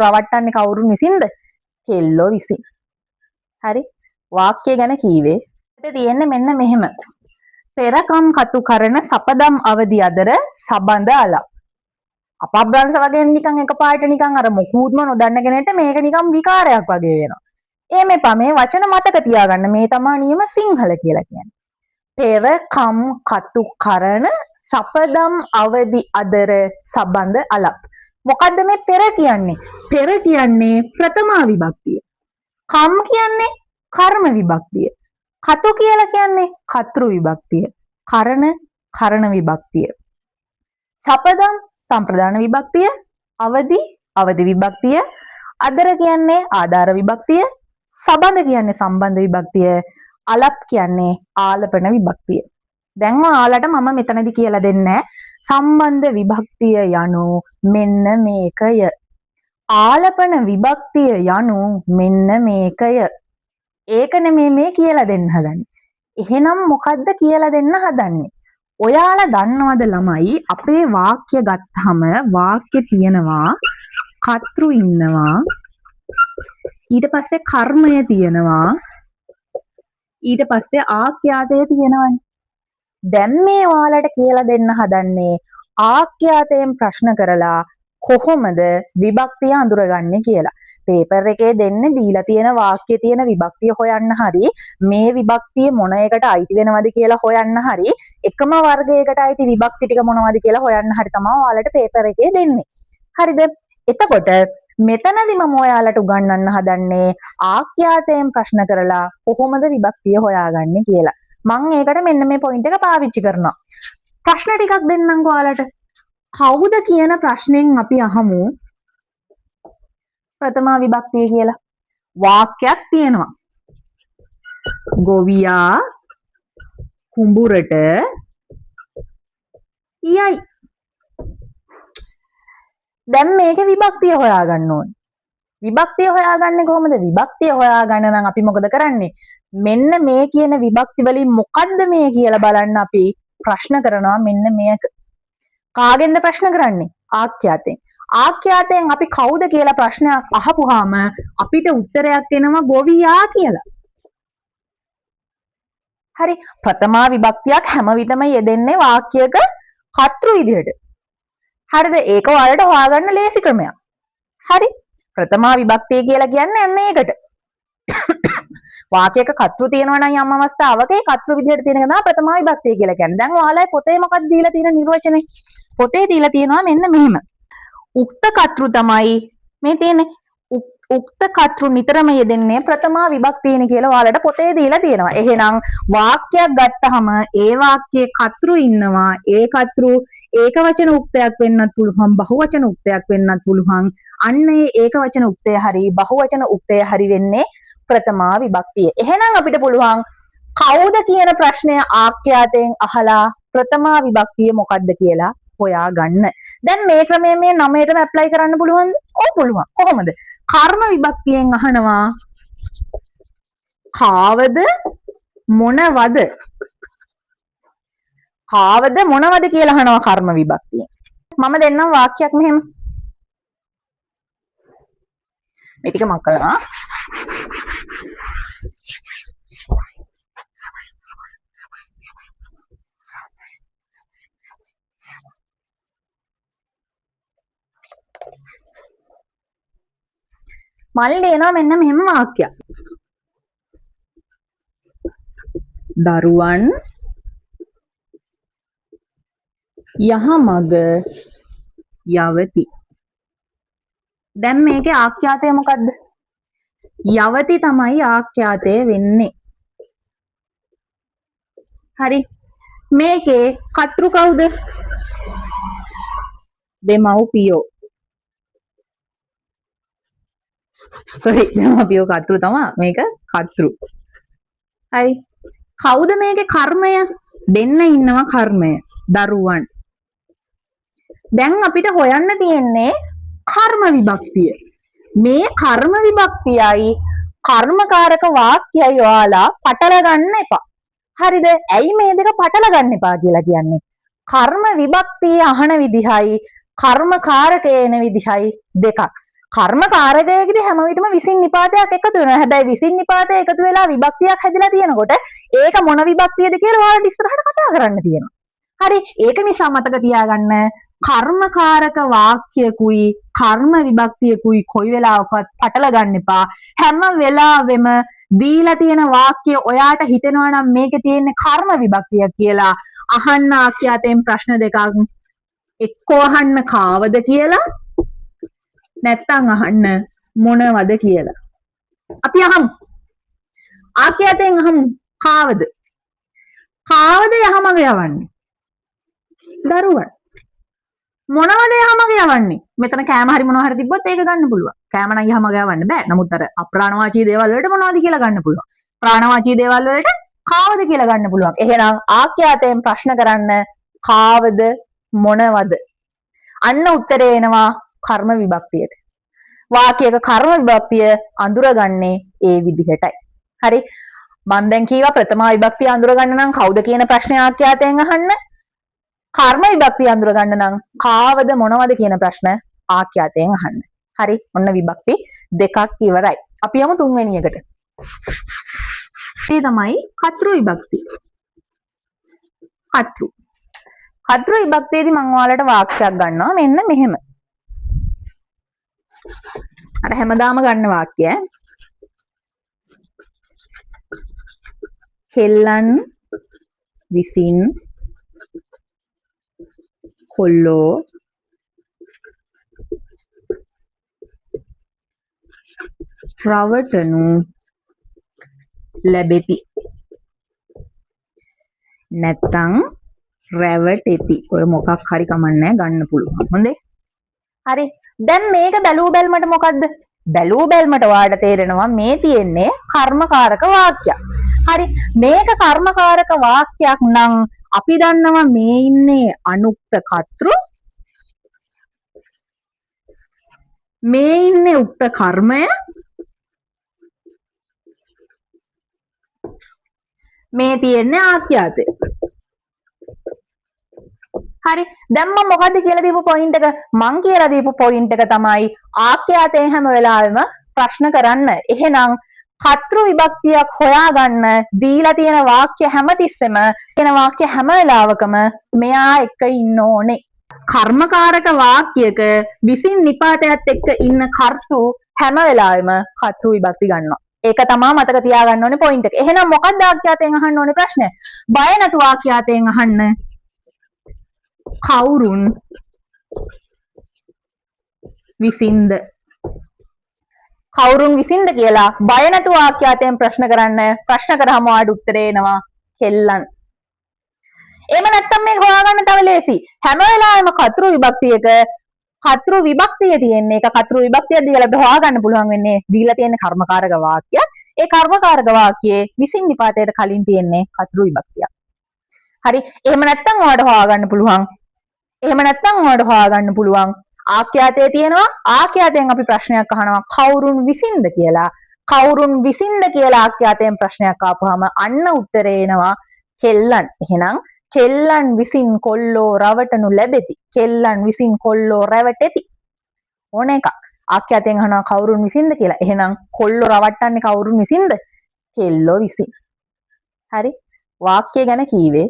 රවට්ටන්නේ කවුරුන් විසින්ද? කෙල්ලෝ විසින්. හරි. වාක්‍ය ගැන කීවේ. ඒත් තියෙන්නේ මෙන්න මෙහෙම. පෙරකම් කතු කරන සපදම් අවදි අතර සබඳ අලක්. අපබ්‍රංශ වගේ නිකන් එකපාරට නිකන් අර මොකුත්ම නොදන්න කෙනෙක්ට මේක නිකන් විකාරයක් වගේ වෙනවා. එමෙපා මේ වචන මතක තියාගන්න. මේ තමයි නියම සිංහල කියලා කියන්නේ. පෙරකම් කතු කරන සපදම් අවදි අතර සබඳ අලක්. මොකද්ද මේ පෙර කියන්නේ? පෙර කියන්නේ ප්‍රථමා විභක්තිය. කම් කියන්නේ කර්ම විභක්තිය. කතු කියලා කියන්නේ කතෘ විභක්තිය. කරණ විභක්තිය. සපදම් සම්ප්‍රදාන විභක්තිය. අවදි විභක්තිය. අදර කියන්නේ ආධාර විභක්තිය. සබඳ කියන්නේ සම්බන්ධ විභක්තිය. අලප් කියන්නේ ආලපන විභක්තිය. දැන් ඔයාලට මම මෙතනදී කියලා දෙන්නේ සම්බන්ධ විභක්තිය යනු මෙන්න මේකය. ආලපන විභක්තිය යනු මෙන්න මේකය. ඒක නෙමෙයි මේ කියලා දෙන්න හදන්නේ. එහෙනම් මොකද්ද කියලා දෙන්න හදන්නේ? ඔයාලා දන්නවද ළමයි අපේ වාක්‍ය ගත්තාම වාක්‍ය තියෙනවා කතෘ ඉන්නවා ඊට පස්සේ කර්මය තියෙනවා ඊට පස්සේ ආඛ්‍යාතය තියෙනවනේ. දැන් මේ ඔයාලට කියලා දෙන්න හදන්නේ ආඛ්‍යාතයෙන් ප්‍රශ්න කරලා කොහොමද විභක්තිය අඳුරගන්නේ කියලා. පේපර් එකේ දෙන්නේ දීලා තියෙන වාක්‍ය තියෙන විභක්තිය හොයන්න හරි මේ විභක්තිය මොන එකට අයිති වෙනවද කියලා හොයන්න හරි එකම වර්ගයකට අයිති විභක්ති ටික මොනවද කියලා හොයන්න හරි තමයි ඔයාලට පේපර් එකේ දෙන්නේ. හරිද? එතකොට මෙතනදි මම ඔයාලට උගන්වන්න හදන්නේ ආඛ්‍යාතයෙන් ප්‍රශ්න කරලා කොහොමද විභක්තිය හොයාගන්නේ කියලා. මම ඒකට මෙන්න මේ පොයින්ට් එක පාවිච්චි කරනවා. ප්‍රශ්න ටිකක් දෙන්නම්කෝ ඔයාලට. කවුද කියන ප්‍රශ්නෙන් අපි අහමු ප්‍රථමා විභක්තිය කියලා. වාක්‍යයක් තියෙනවා. ගොවියා කුඹුරට යයි. දැන් මේකේ විභක්තිය හොයාගන්න ඕනේ. විභක්තිය හොයාගන්නේ කොහොමද? විභක්තිය හොයාගන්න නම් අපි මොකද කරන්නේ? මෙන්න මේ කියන විභක්ති වලින් මොකද්ද මේ කියලා බලන්න අපි ප්‍රශ්න කරනවා. මෙන්න මේක. කාගෙන්ද ප්‍රශ්න කරන්නේ? ආඛ්‍යාතෙන්. ආඛ්‍යාතයෙන් අපි කවුද කියලා ප්‍රශ්නයක් අහපුවාම අපිට උත්තරයක් එනවා ගොවියා කියලා. හරි. ප්‍රථමා විභක්තියක් හැම විටම යෙදෙන්නේ වාක්‍යයක කතෘ විදිහට. හරිද? ඒක ඔයාලට හොයාගන්න ලේසි ක්‍රමයක්. හරි. ප්‍රථමා විභක්තිය කියලා කියන්නේ අන්න ඒකට. වාක්‍යයක කතෘ තියෙනවා නම් යම් අවස්ථාවක ඒ කතෘ විදිහට තියෙන එක තමයි ප්‍රථමා විභක්තිය කියලා කියන්නේ. දැන් ඔයාලයි පොතේ මොකක්ද දීලා තියෙන නිර්වචනේ? පොතේ දීලා තියෙනවා මෙන්න මෙහෙම. උක්ත කතෘ තමයි මේ තියෙන්නේ. උක්ත කතෘ නිතරම යෙදෙන්නේ ප්‍රථමා විභක්තියනේ කියලා ඔයාලට පොතේ දීලා තියෙනවා. එහෙනම් වාක්‍යයක් ගත්තහම ඒ වාක්‍යයේ කතෘ ඉන්නවා. ඒ කතෘ ඒකවචන උක්තයක් වෙන්නත් පුළුවන්, බහුවචන උක්තයක් වෙන්නත් පුළුවන්. අන්න ඒ ඒකවචන උක්තය හරි බහුවචන උක්තය හරි වෙන්නේ ප්‍රථමා විභක්තිය. එහෙනම් අපිට පුළුවන් කවුද කියන ප්‍රශ්නය ආඛ්‍යාතයෙන් අහලා ප්‍රථමා විභක්තිය මොකක්ද කියලා හොයාගන්න. දැන් මේ ක්‍රමය මේ 9ටම ඇප්ලයි කරන්න පුළුවන්ද? ඔව් පුළුවන්. කොහොමද? කර්ම විභක්තියෙන් අහනවා කාවද මොනවද? කාවද මොනවද කියලා අහනවා කර්ම විභක්තියෙන්. මම දෙන්නම් වාක්‍යයක් මෙහෙම. මේ ටික මම කරනවා. මල්ලි එනවා මෙන්න මෙහෙම වාක්‍යයක්. දරුවන් යහමග යවති. දැන් මේකේ ආඛ්‍යාතය මොකද්ද? යවති තමයි ආඛ්‍යාතය වෙන්නේ. හරි. මේකේ කතෘ කවුද? දෙමව්පියෝ. sorry දෙමව්පියෝ කතෘ තමයි මේක කතෘ. හරි. කවුද මේකේ කර්මය? දෙන්න ඉන්නවා කර්මය. දරුවන්. දැන් අපිට හොයන්න තියෙන්නේ කර්ම විභක්තිය. මේ කර්ම විභක්තියයි කර්මකාරක වාක්‍යයයි ඔයාලා පටල ගන්න එපා. හරිද? ඇයි මේ දෙක පටල ගන්න එපා කියලා කියන්නේ? කර්ම විභක්තිය අහන විදිහයි කර්මකාරක එන විදිහයි දෙකක්. කර්මකාරකයකදී හැම විටම විසින් නිපාතයක් එකතු වෙනවා. හැබැයි විසින් නිපාතය එකතු වෙලා විභක්තියක් හැදිලා තියෙනකොට ඒක මොන විභක්තියද කියලා ඔයාලට ඉස්සරහට කතා කරන්න තියෙනවා. හරි, ඒක නිසා මතක තියාගන්න කර්මකාරක වාක්‍යකුයි කර්ම විභක්තියකුයි කොයි වෙලාවකවත් පටල ගන්න එපා. හැම වෙලාවෙම දීලා තියෙන වාක්‍ය ඔයාට හිතෙනවා නම් මේකේ තියෙන්නේ කර්ම විභක්තියක් කියලා අහන්න ආඛ්‍යාතයෙන් ප්‍රශ්න දෙකක්. එක්කෝ අහන්න කාවද කියලා නැත්තම් අහන්න මොනවද කියලා. අපි අහමු. ආඛ්‍යාතයෙන් අහමු කාවද? කාවද යහමග යවන්නේ? දරුවන්. මොනවද යහමග යවන්නේ? මෙතන කෑම හරි මොනවා හරි තිබ්බොත් ඒක ගන්න පුළුවන්. කෑම නම් යහමග යවන්න බෑ. නමුත් අර අප්‍රාණවාචී දේවල් වලට මොනවද කියලා ගන්න පුළුවන්. ප්‍රාණවාචී දේවල් වලට කාවද කියලා ගන්න පුළුවන්. එහෙනම් ආඛ්‍යාතයෙන් ප්‍රශ්න කරන්න කාවද මොනවද? අන්න උත්තරේ එනවා කර්ම විභක්තියට. වාක්‍යයක කර්ම විභක්තිය අඳුරගන්නේ ඒ විදිහටයි. හරි. මම දැන් කීවා ප්‍රථම විභක්තිය අඳුරගන්න නම් කවුද කියන ප්‍රශ්නේ ආඛ්‍යාතයෙන් අහන්න. කර්ම විභක්තිය අඳුරගන්න නම් කාවද මොනවද කියන ප්‍රශ්න ආඛ්‍යාතයෙන් අහන්න. හරි. ඔන්න විභක්ති දෙකක් ඉවරයි. අපි යමු තුන්වෙනි එකට. ඒ තමයි කතෘ විභක්තිය. කතෘ. කතෘ විභක්තියේදී මම ඔයාලට වාක්‍යයක් ගන්නවා මෙන්න මෙහෙම. අර හැමදාම ගන්න වාක්‍යය. කෙල්ලන් විසින් කොල්ලෝ රවටනු ලැබෙති. නැත්තම් රැවටෙති. ඔය මොකක් හරි කමන්නේ ගන්න පුළුවන්. හොඳේ. හරි. දැන් මේක බැලුව බැලමට මොකද්ද? බැලුව බැලමට ඔයාලට තේරෙනවා මේ තියෙන්නේ කර්මකාරක වාක්‍යයක්. හරි. මේක කර්මකාරක වාක්‍යයක් නම් අපි දන්නවා මේ ඉන්නේ අනුක්ත කර්තෘ. මේ ඉන්නේ උක්ත කර්මය. මේ තියෙන්නේ ආඛ්‍යාතය. හරි. දැන් මම මොකද්ද කියලා දීපු පොයින්ට් එක? මං කියලා දීපු පොයින්ට් එක තමයි ආඛ්‍යාතයෙන් හැම වෙලාවෙම ප්‍රශ්න කරන්න. එහෙනම් කතෘ විභක්තියක් හොයාගන්න දීලා තියෙන වාක්‍ය හැමතිස්සෙම කියන වාක්‍ය හැම වෙලාවකම මෙයා එක්ක ඉන්න ඕනේ. කර්මකාරක වාක්‍යයක විසින් නිපාතයත් එක්ක ඉන්න කර්තෘ හැම වෙලාවෙම කතෘ විභක්ති ගන්නවා. ඒක තමයි මතක තියාගන්න ඕනේ පොයින්ට් එක. එහෙනම් මොකක්ද ආඛ්‍යාතයෙන් අහන්න ඕනේ ප්‍රශ්නේ? බය නැතුව ආඛ්‍යාතයෙන් අහන්න. කවුරුන් විසින්ද? කවුරුන් විසින්ද කියලා බය නැතුව ආඛ්‍යාතයෙන් ප්‍රශ්න කරන්න. ප්‍රශ්න කරාම ඔයාට උත්තරේ එනවා කෙල්ලන්. එහෙම නැත්තම් මේක හොයාගන්න තව ලේසි. හැම වෙලාවෙම කතෘ විභක්තියක කතෘ විභක්තිය තියෙන්නේ. ඒක කතෘ විභක්තියක් දීලා අපිට හොයාගන්න පුළුවන් වෙන්නේ දීලා තියෙන කර්මකාරක වාක්‍යයක්. ඒ කර්මකාරක වාක්‍යයේ විසින් නිපාතයට කලින් තියෙන්නේ කතෘ විභක්තියක්. හරි. එහෙම නැත්තම් ඔයාට හොයාගන්න පුළුවන්. ආඛ්‍යාතයේ තියෙනවා. ආඛ්‍යාතයෙන් අපි ප්‍රශ්නයක් අහනවා කවුරුන් විසින්ද කියලා. කවුරුන් විසින්ද කියලා ආඛ්‍යාතයෙන් ප්‍රශ්නයක් ආපුවාම අන්න උත්තරේ එනවා කෙල්ලන්. එහෙනම් කෙල්ලන් විසින් කොල්ලෝ රවටනු ලැබෙති. කෙල්ලන් විසින් කොල්ලෝ රැවටෙති. ඕන එකක්. ආඛ්‍යාතයෙන් අහනවා කවුරුන් විසින්ද කියලා. එහෙනම් කොල්ලෝ රවට්ටන්නේ කවුරුන් විසින්ද? කෙල්ලෝ විසින්. හරි. වාක්‍ය ගැන කීවේ